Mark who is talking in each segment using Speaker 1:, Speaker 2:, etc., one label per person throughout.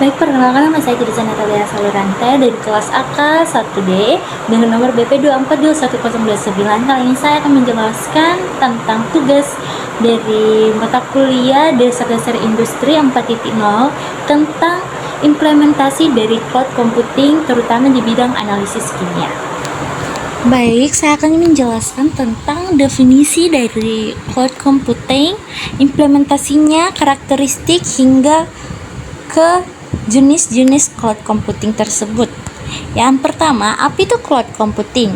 Speaker 1: Baik, perkenalkan nama saya Kirza Natalia Salurante dari kelas AK 1D dengan nomor BP 24211029. Kali ini saya akan menjelaskan tentang tugas dari mata kuliah Dasar-Dasar Industri 4.0 tentang implementasi dari cloud computing terutama di bidang analisis kimia. Baik, saya akan menjelaskan tentang definisi dari cloud computing, implementasinya, karakteristik, hingga ke jenis-jenis cloud computing tersebut. Yang pertama, apa itu cloud computing?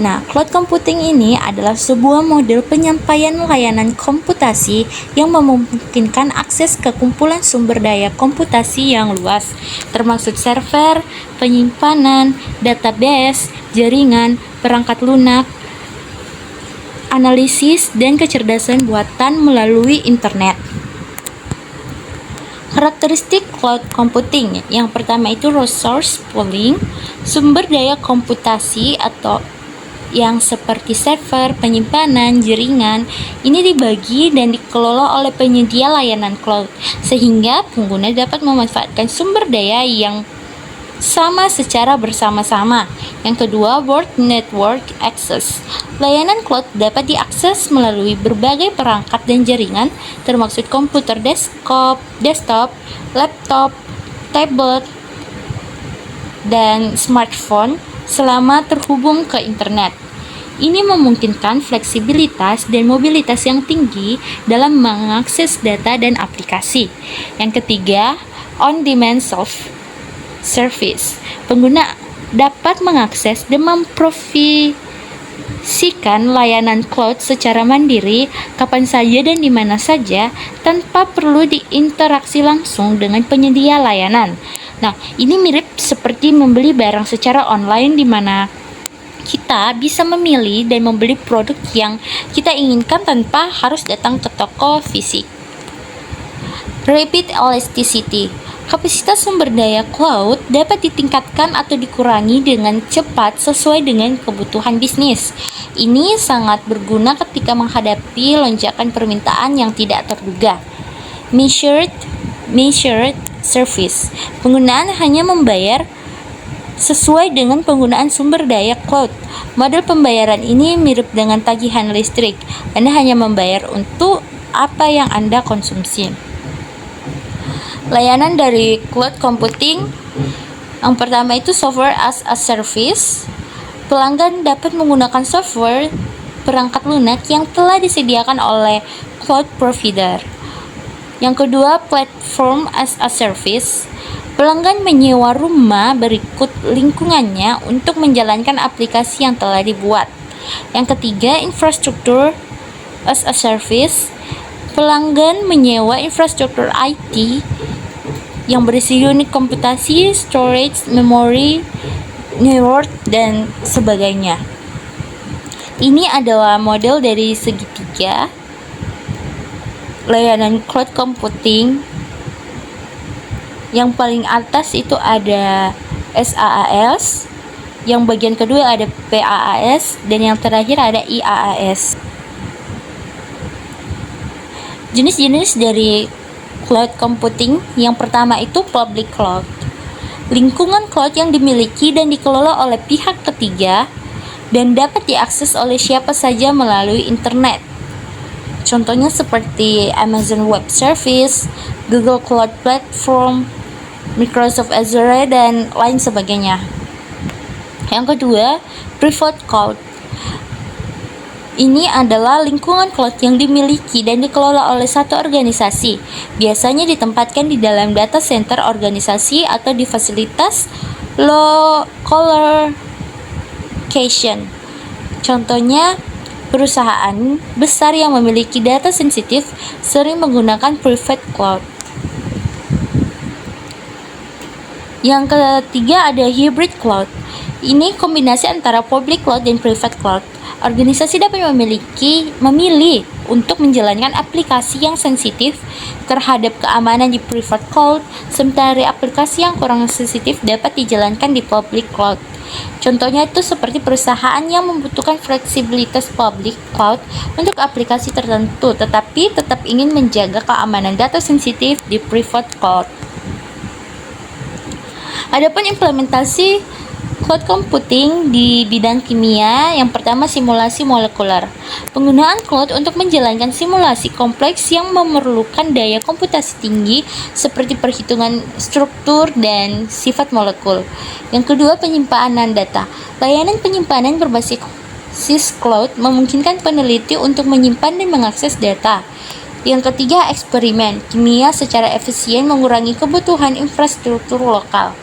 Speaker 1: Nah, cloud computing ini adalah sebuah model penyampaian layanan komputasi yang memungkinkan akses ke kumpulan sumber daya komputasi yang luas, termasuk server, penyimpanan, database, jaringan, perangkat lunak, analisis, dan kecerdasan buatan melalui internet. Karakteristik cloud computing yang pertama itu resource pooling, sumber daya komputasi atau yang seperti server, penyimpanan, jaringan ini dibagi dan dikelola oleh penyedia layanan cloud sehingga pengguna dapat memanfaatkan sumber daya yang sama secara bersama-sama. Yang kedua, Word Network Access. Layanan cloud dapat diakses melalui berbagai perangkat dan jaringan, termasuk komputer desktop, laptop, tablet, dan smartphone selama terhubung ke internet. Ini memungkinkan fleksibilitas dan mobilitas yang tinggi dalam mengakses data dan aplikasi. Yang ketiga, On-Demand Service. Pengguna dapat mengakses dan memprovisikan layanan cloud secara mandiri kapan saja dan di mana saja tanpa perlu diinteraksi langsung dengan penyedia layanan. Nah, ini mirip seperti membeli barang secara online di mana kita bisa memilih dan membeli produk yang kita inginkan tanpa harus datang ke toko fisik. Rapid Elasticity. Kapasitas sumber daya cloud dapat ditingkatkan atau dikurangi dengan cepat sesuai dengan kebutuhan bisnis. Ini sangat berguna ketika menghadapi lonjakan permintaan yang tidak terduga. Measured Service. Penggunaan hanya membayar sesuai dengan penggunaan sumber daya cloud. Model pembayaran ini mirip dengan tagihan listrik. Anda hanya membayar untuk apa yang Anda konsumsi. Layanan dari cloud computing yang pertama itu software as a service. Pelanggan dapat menggunakan software perangkat lunak yang telah disediakan oleh cloud provider. Yang kedua, platform as a service. Pelanggan menyewa rumah berikut lingkungannya untuk menjalankan aplikasi yang telah dibuat. Yang ketiga, infrastruktur as a service. Pelanggan menyewa infrastruktur IT yang berisi unit komputasi, storage, memory, network, dan sebagainya. Ini adalah model dari segitiga layanan cloud computing. Yang paling atas itu ada SaaS, yang bagian kedua ada PaaS, dan yang terakhir ada IaaS. Jenis-jenis dari cloud computing yang pertama itu public cloud. Lingkungan cloud yang dimiliki dan dikelola oleh pihak ketiga dan dapat diakses oleh siapa saja melalui internet. Contohnya seperti Amazon Web Service, Google Cloud Platform, Microsoft Azure, dan lain sebagainya. Yang kedua, private cloud. Ini adalah lingkungan cloud yang dimiliki dan dikelola oleh satu organisasi. Biasanya ditempatkan di dalam data center organisasi atau di fasilitas colocation. Contohnya, perusahaan besar yang memiliki data sensitif sering menggunakan private cloud. Yang ketiga ada hybrid cloud. Ini kombinasi antara public cloud dan private cloud. Organisasi dapat memilih untuk menjalankan aplikasi yang sensitif terhadap keamanan di private cloud, sementara aplikasi yang kurang sensitif dapat dijalankan di public cloud. Contohnya itu seperti perusahaan yang membutuhkan fleksibilitas public cloud untuk aplikasi tertentu, tetapi tetap ingin menjaga keamanan data sensitif di private cloud. Adapun implementasi cloud computing di bidang kimia, yang pertama simulasi molekuler. Penggunaan cloud untuk menjalankan simulasi kompleks yang memerlukan daya komputasi tinggi seperti perhitungan struktur dan sifat molekul. Yang kedua, penyimpanan data. Layanan penyimpanan berbasis cloud memungkinkan peneliti untuk menyimpan dan mengakses data. Yang ketiga, eksperimen kimia secara efisien mengurangi kebutuhan infrastruktur lokal.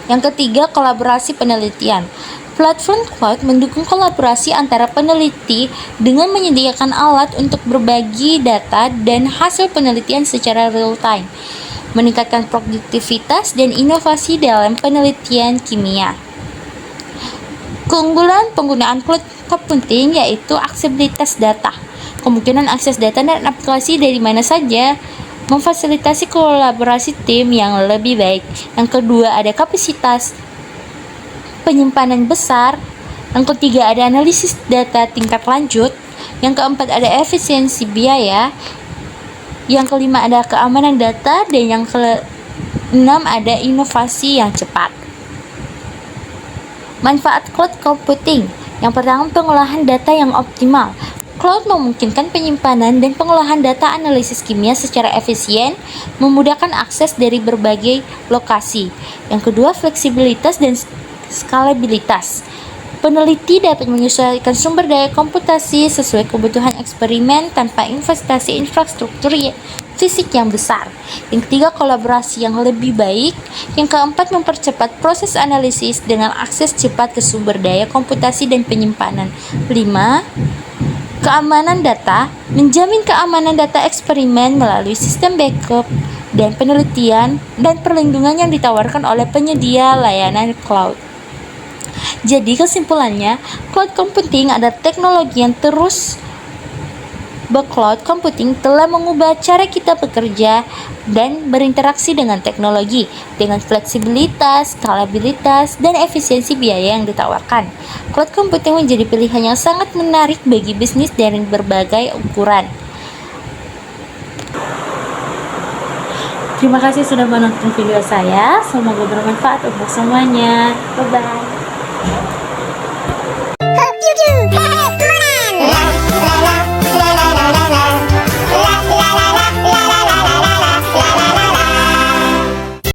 Speaker 1: Yang ketiga, kolaborasi penelitian. Platform cloud mendukung kolaborasi antara peneliti dengan menyediakan alat untuk berbagi data dan hasil penelitian secara real time, meningkatkan produktivitas dan inovasi dalam penelitian kimia. Keunggulan penggunaan cloud computing yaitu aksesibilitas data. Kemungkinan akses data dan aplikasi dari mana saja, memfasilitasi kolaborasi tim yang lebih baik. Yang kedua, ada kapasitas penyimpanan besar. Yang ketiga, ada analisis data tingkat lanjut. Yang keempat, ada efisiensi biaya. Yang kelima, ada keamanan data. Dan yang keenam, ada inovasi yang cepat. Manfaat cloud computing. Yang pertama, pengolahan data yang optimal. Cloud memungkinkan penyimpanan dan pengolahan data analisis kimia secara efisien, memudahkan akses dari berbagai lokasi. Yang kedua, fleksibilitas dan skalabilitas. Peneliti dapat menyesuaikan sumber daya komputasi sesuai kebutuhan eksperimen tanpa investasi infrastruktur fisik yang besar. Yang ketiga, kolaborasi yang lebih baik. Yang keempat, mempercepat proses analisis dengan akses cepat ke sumber daya komputasi dan penyimpanan. 5. Keamanan data, menjamin keamanan data eksperimen melalui sistem backup dan penelitian dan perlindungan yang ditawarkan oleh penyedia layanan cloud. Jadi kesimpulannya, cloud computing adalah teknologi yang terus cloud computing telah mengubah cara kita bekerja dan berinteraksi dengan teknologi dengan fleksibilitas, skalabilitas, dan efisiensi biaya yang ditawarkan. Cloud computing menjadi pilihan yang sangat menarik bagi bisnis dari berbagai ukuran. Terima kasih sudah menonton video saya. Semoga bermanfaat untuk semuanya. Bye-bye.